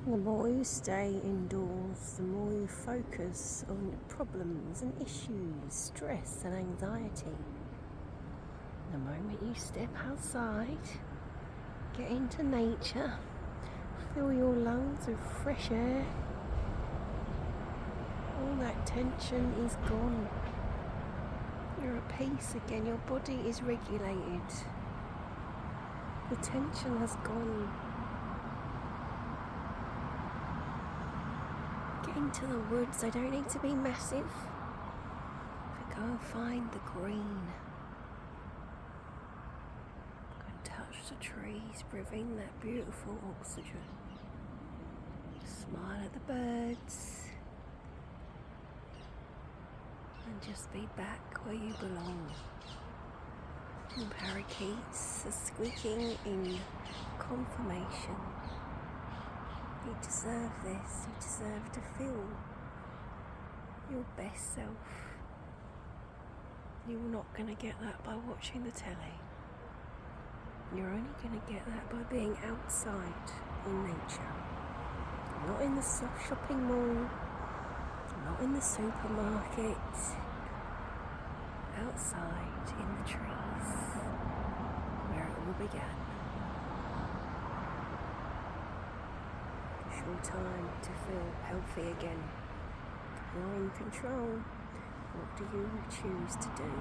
The more you stay indoors, the more you focus on problems and issues, stress and anxiety. The moment you step outside, get into nature, fill your lungs with fresh air, all that tension is gone. You're at peace again, your body is regulated. The tension has gone. Get into the woods, they don't need to be massive. But go and find the green. Go and touch the trees, breathe in that beautiful oxygen. Smile at the birds. And just be back where you belong. And parakeets are squeaking in confirmation. You deserve this. You deserve to feel your best self. You're not going to get that by watching the telly. You're only going to get that by being outside in nature. Not in the shopping mall. Not in the supermarket. Outside in the trees, where it all began. It's your time to feel healthy again. You're in control. What do you choose to do?